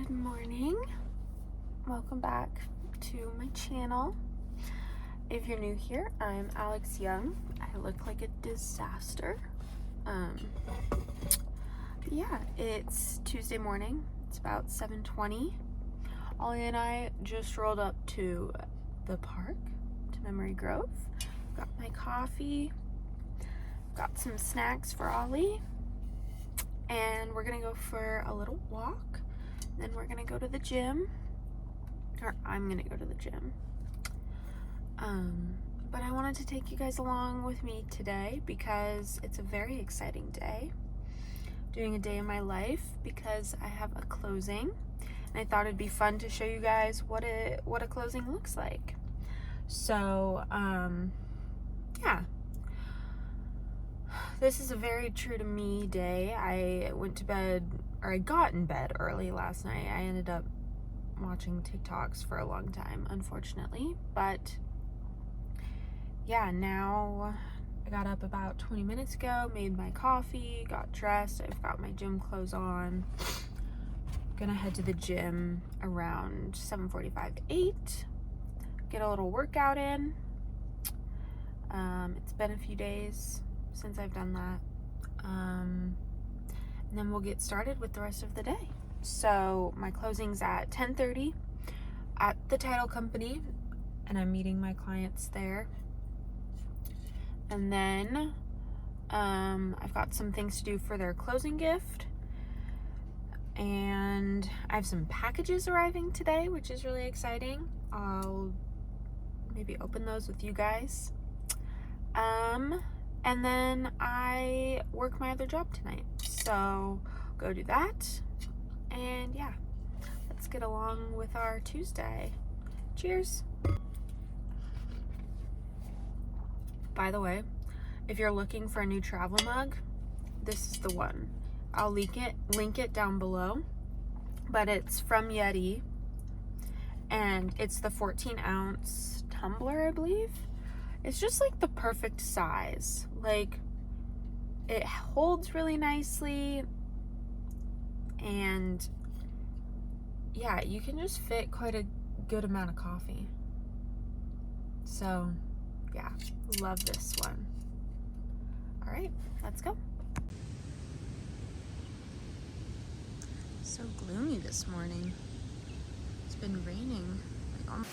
Good morning. Welcome back to my channel. If you're new here, I'm Alex Young. I look like a disaster. Yeah, it's Tuesday morning. It's about 7:20. Ollie and I just rolled up to the park, to Memory Grove. Got my coffee, got some snacks for Ollie, and we're gonna go for a little walk. Then we're gonna go to the gym, or I'm gonna go to the gym. But I wanted to take you guys along with me today because it's a very exciting day. Doing a day in my life because I have a closing, and I thought it'd be fun to show you guys what a closing looks like. So, yeah. This is a very true to me day. I got in bed early last night. I ended up watching TikToks for a long time, unfortunately. But yeah, now I got up about 20 minutes ago, made my coffee, got dressed. I've got my gym clothes on. Gonna head to the gym around 7:45, 8. Get a little workout in. It's been a few days since I've done that. And then we'll get started with the rest of the day. So my closing's at 10:30 at the title company, and I'm meeting my clients there. And then I've got some things to do for their closing gift, and I have some packages arriving today, which is really exciting. I'll maybe open those with you guys. And then I work my other job tonight, so go do that. And yeah, let's get along with our Tuesday. Cheers. By the way, if you're looking for a new travel mug, this is the one. I'll link it down below, but it's from Yeti, and it's the 14-ounce tumbler, I believe. It's just like the perfect size. Like, it holds really nicely, and yeah, you can just fit quite a good amount of coffee. So yeah, love this one. All right, let's go. So gloomy this morning. It's been raining like almost.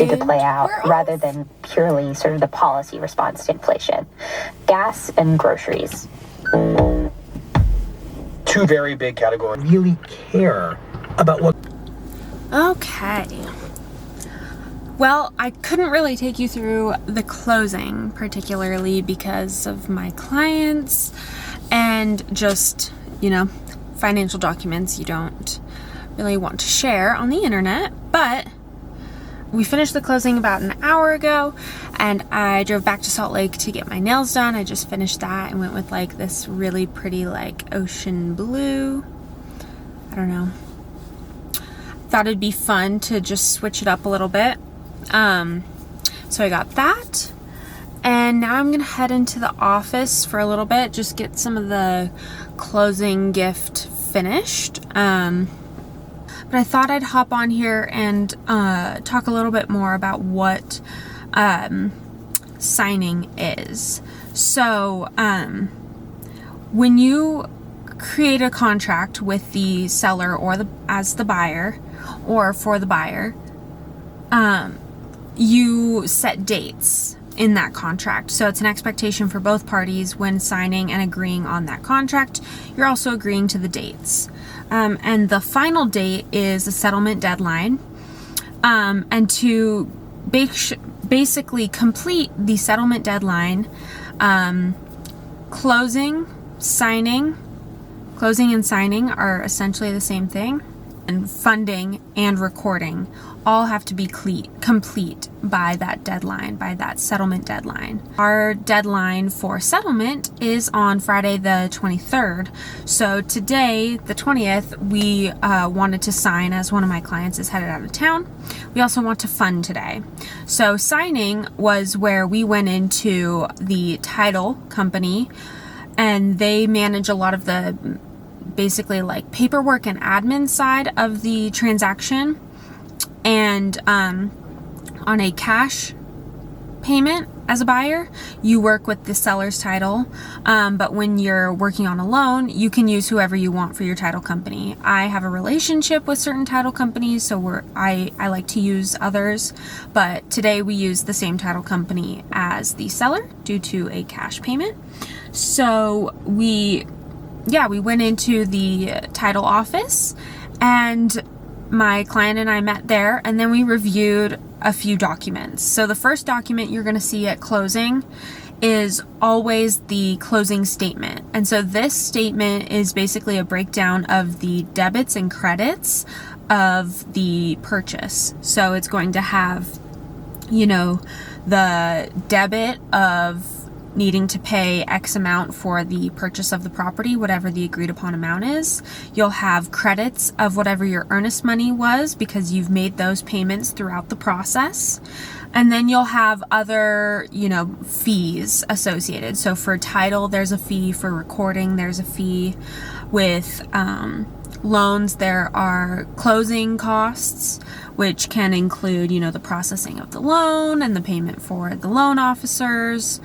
To play out rather than purely sort of the policy response to inflation. Gas and groceries. Two very big categories. Really care about what. Okay. Well, I couldn't really take you through the closing, particularly because of my clients and just, financial documents you don't really want to share on the internet, but we finished the closing about an hour ago, and I drove back to Salt Lake to get my nails done. I just finished that and went with like this really pretty like ocean blue. I don't know. Thought it'd be fun to just switch it up a little bit. So I got that. And And now I'm gonna head into the office for a little bit, just get some of the closing gift finished. But I thought I'd hop on here and talk a little bit more about what signing is. So when you create a contract with the seller or as the buyer or for the buyer, you set dates in that contract. So it's an expectation for both parties when signing and agreeing on that contract. You're also agreeing to the dates. And the final date is the settlement deadline. And to basically complete the settlement deadline, closing and signing are essentially the same thing. And funding and recording all have to be complete by that deadline, by that settlement deadline. Our deadline for settlement is on Friday the 23rd. So today, the 20th, we wanted to sign as one of my clients is headed out of town. We also want to fund today. So signing was where we went into the title company, and they manage a lot of the basically like paperwork and admin side of the transaction. And on a cash payment as a buyer, you work with the seller's title. But when you're working on a loan, you can use whoever you want for your title company. I have a relationship with certain title companies, so I like to use others. But today we use the same title company as the seller due to a cash payment. So we went into the title office, and my client and I met there, and then we reviewed a few documents. So the first document you're going to see at closing is always the closing statement. And so this statement is basically a breakdown of the debits and credits of the purchase. So it's going to have, the debit of needing to pay X amount for the purchase of the property, whatever the agreed upon amount is. You'll have credits of whatever your earnest money was because you've made those payments throughout the process. And then you'll have other, fees associated. So for title, there's a fee. For recording, there's a fee. With loans, there are closing costs, which can include, the processing of the loan and the payment for the loan officers.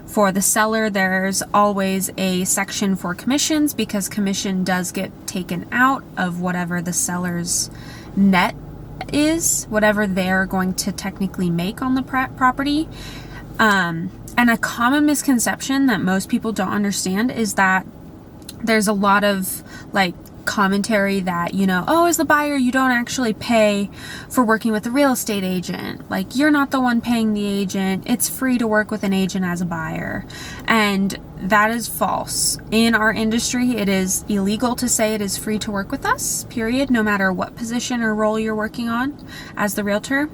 For the seller, there's always a section for commissions because commission does get taken out of whatever the seller's net is, whatever they're going to technically make on the property. And a common misconception that most people don't understand is that there's a lot of commentary that, as the buyer, you don't actually pay for working with a real estate agent. You're not the one paying the agent. It's free to work with an agent as a buyer. And that is false. In our industry, it is illegal to say it is free to work with us, period, no matter what position or role you're working on as the realtor.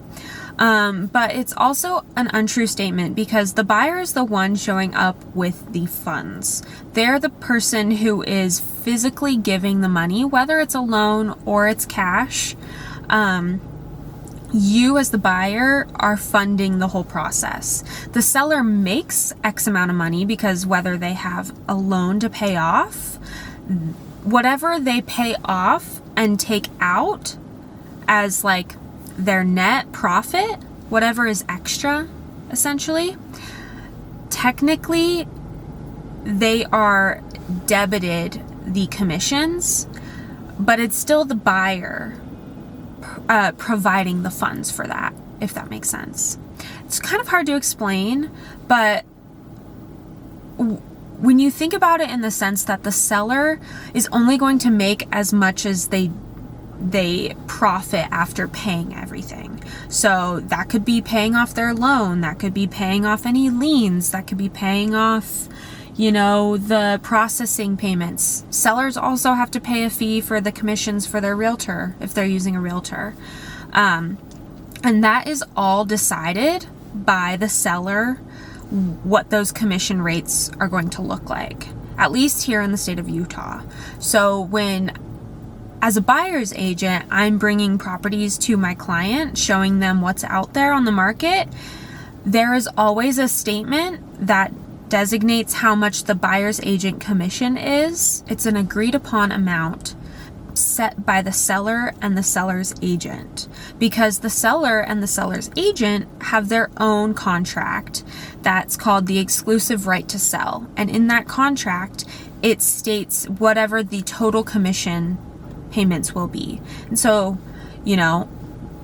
But it's also an untrue statement because the buyer is the one showing up with the funds. They're the person who is physically giving the money, whether it's a loan or it's cash. You as the buyer are funding the whole process. The seller makes X amount of money because whether they have a loan to pay off, whatever they pay off and take out as their net profit, whatever is extra, essentially, technically they are debited the commissions, but it's still the buyer providing the funds for that, if that makes sense. It's kind of hard to explain, but when you think about it in the sense that the seller is only going to make as much as they profit after paying everything. So that could be paying off their loan, that could be paying off any liens, that could be paying off, the processing payments. Sellers also have to pay a fee for the commissions for their realtor if they're using a realtor. And that is all decided by the seller, what those commission rates are going to look like, at least here in the state of Utah. So as a buyer's agent, I'm bringing properties to my client, showing them what's out there on the market. there is always a statement that designates how much the buyer's agent commission is. It's an agreed upon amount set by the seller and the seller's agent, because the seller and the seller's agent have their own contract that's called the exclusive right to sell. And in that contract, it states whatever the total commission payments will be. And so, you know,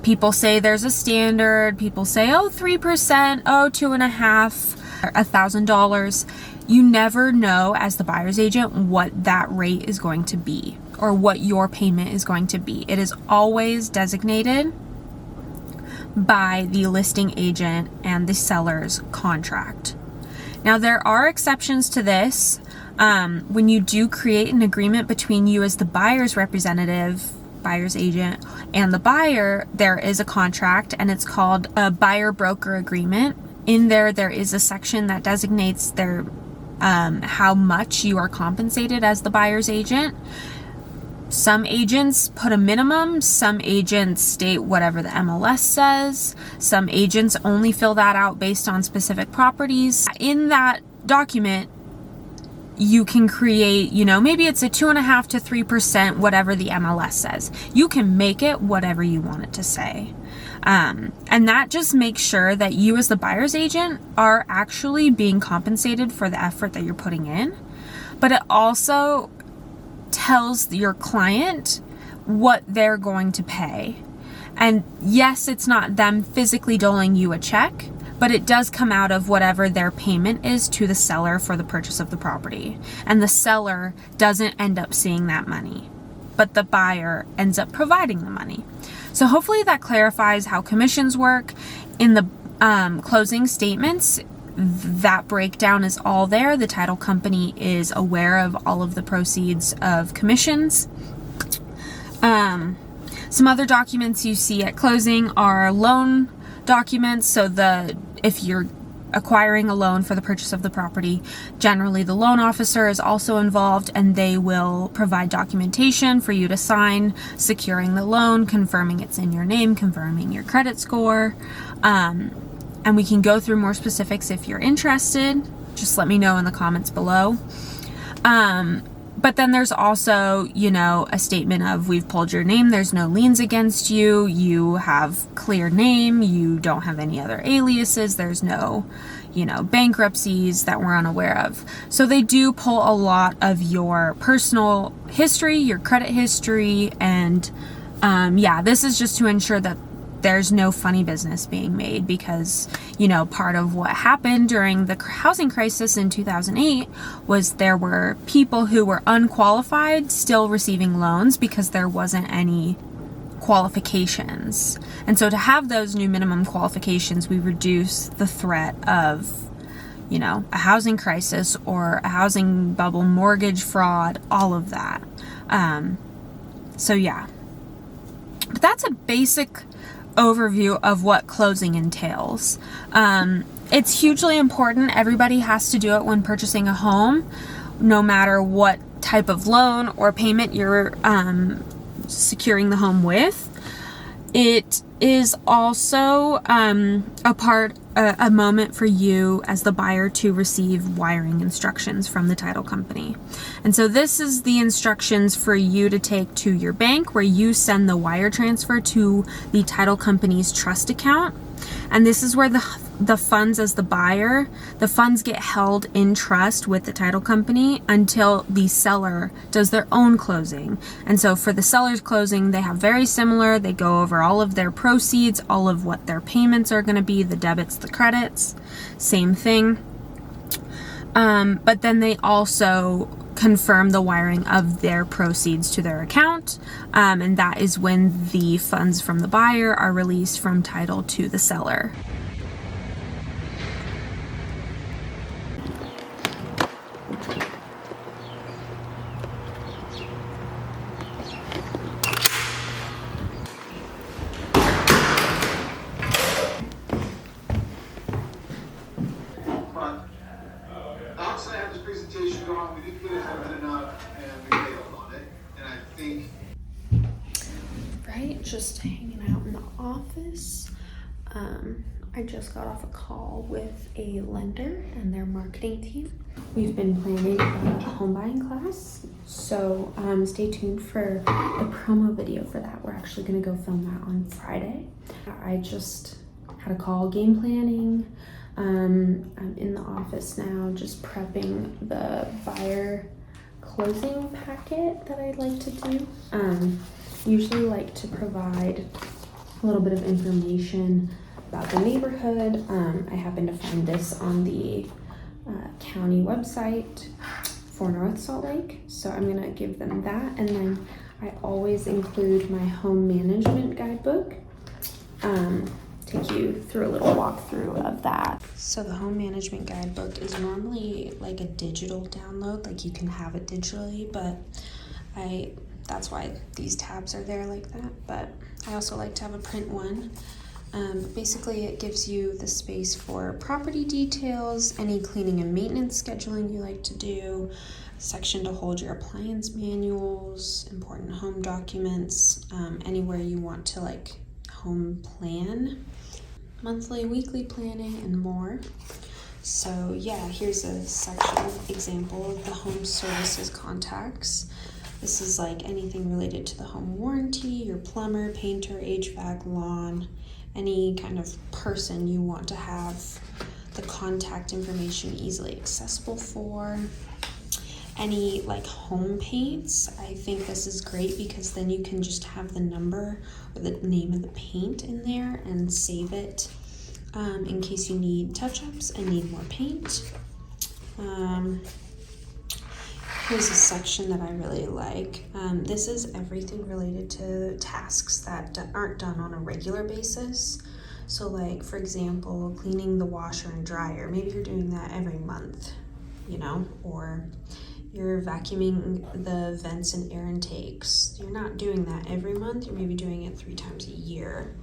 people say there's a standard, people say, oh, 3%, oh, 2.5%, $1,000. You never know as the buyer's agent what that rate is going to be or what your payment is going to be. It is always designated by the listing agent and the seller's contract. Now, there are exceptions to this. When you do create an agreement between you as the buyer's representative, buyer's agent, and the buyer, there is a contract, and it's called a buyer broker agreement. In there is a section that designates their how much you are compensated as the buyer's agent. Some agents put a minimum, some agents state whatever the MLS says, some agents only fill that out based on specific properties. In that document, you can create, you know, maybe it's a 2.5% to 3%, whatever the MLS says. You can make it whatever you want it to say. And that just makes sure that you as the buyer's agent are actually being compensated for the effort that you're putting in. But it also tells your client what they're going to pay. And yes, it's not them physically doling you a check, but it does come out of whatever their payment is to the seller for the purchase of the property. And the seller doesn't end up seeing that money, but the buyer ends up providing the money. So hopefully that clarifies how commissions work. In the closing statements, that breakdown is all there. The title company is aware of all of the proceeds of commissions. Some other documents you see at closing are loan documents. So if you're acquiring a loan for the purchase of the property, generally the loan officer is also involved, and they will provide documentation for you to sign, securing the loan, confirming it's in your name, confirming your credit score. And we can go through more specifics if you're interested. Just let me know in the comments below. But then there's also, you know, a statement of we've pulled your name, there's no liens against you, you have clear name, you don't have any other aliases, there's no, you know, bankruptcies that we're unaware of. So they do pull a lot of your personal history, your credit history, and this is just to ensure that there's no funny business being made, because, you know, part of what happened during the housing crisis in 2008 was there were people who were unqualified still receiving loans because there wasn't any qualifications. And so to have those new minimum qualifications, we reduce the threat of, you know, a housing crisis or a housing bubble, mortgage fraud, all of that. But that's a basic overview of what closing entails. It's hugely important. Everybody has to do it when purchasing a home, no matter what type of loan or payment you're securing the home with. It is also a moment for you as the buyer to receive wiring instructions from the title company. And so this is the instructions for you to take to your bank, where you send the wire transfer to the title company's trust account. And this is where the funds, as the buyer, the funds get held in trust with the title company until the seller does their own closing. And so for the seller's closing, they have very similar. They go over all of their proceeds, all of what their payments are going to be, the debits, the credits, same thing. But then they also confirm the wiring of their proceeds to their account. And that is when the funds from the buyer are released from title to the seller. We didn't get it good enough, and we failed on it. And I think, right, just hanging out in the office. I just got off a call with a lender and their marketing team. We've been planning a home buying class, so stay tuned for the promo video for that. We're actually gonna go film that on Friday. I just had a call game planning. I'm in the office now just prepping the buyer closing packet that I'd like to do. Usually like to provide a little bit of information about the neighborhood. I happen to find this on the county website for North Salt Lake, so I'm gonna give them that, and then I always include my home management guidebook. Take you through a little walkthrough of that. So the home management guidebook is normally like a digital download, like you can have it digitally, but that's why these tabs are there like that, but I also like to have a print one. Basically it gives you the space for property details, any cleaning and maintenance scheduling you like to do, a section to hold your appliance manuals, important home documents, anywhere you want to like home plan, monthly, weekly planning, and more. So yeah, here's a section example of the home services contacts. This is like anything related to the home warranty, your plumber, painter, HVAC, lawn, any kind of person you want to have the contact information easily accessible for. Any like home paints, I think this is great because then you can just have the number or the name of the paint in there and save it in case you need touch-ups and need more paint. Here's a section that I really like. This is everything related to tasks that aren't done on a regular basis. So like, for example, cleaning the washer and dryer. Maybe you're doing that every month, you know, or you're vacuuming the vents and air intakes. You're not doing that every month. You're maybe doing it 3 times a year.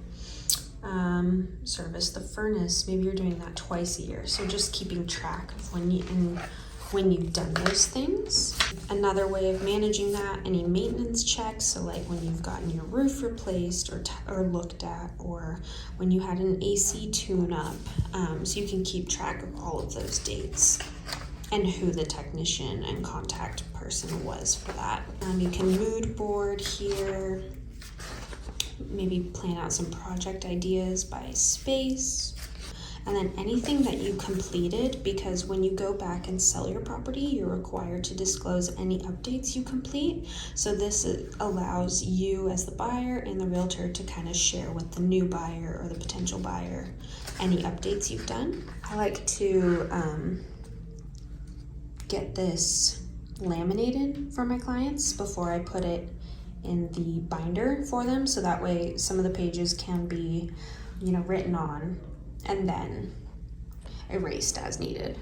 Service the furnace. Maybe you're doing that twice a year. So just keeping track of when you've done those things. Another way of managing that, any maintenance checks, so like when you've gotten your roof replaced or looked at, or when you had an AC tune-up, so you can keep track of all of those dates and who the technician and contact person was for that. You can mood board here, maybe plan out some project ideas by space. And then anything that you completed, because when you go back and sell your property, you're required to disclose any updates you complete. So this allows you as the buyer and the realtor to kind of share with the new buyer or the potential buyer any updates you've done. I like to get this laminated for my clients before I put it in the binder for them, so that way some of the pages can be, you know, written on and then erased as needed.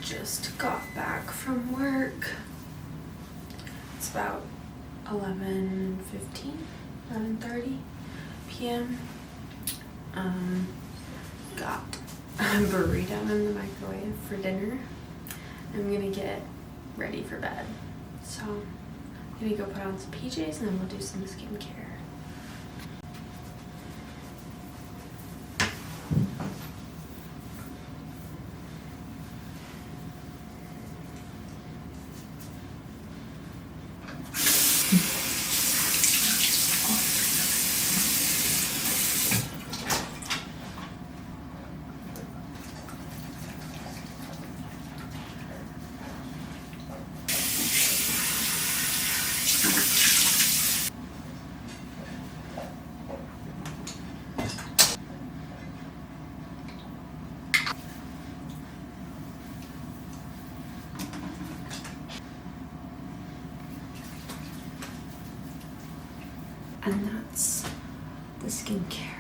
Just got back from work. It's about 11:30 p.m. Got a burrito in the microwave for dinner. I'm gonna get ready for bed. So I'm gonna go put on some PJs and then we'll do some skincare. And that's the skincare.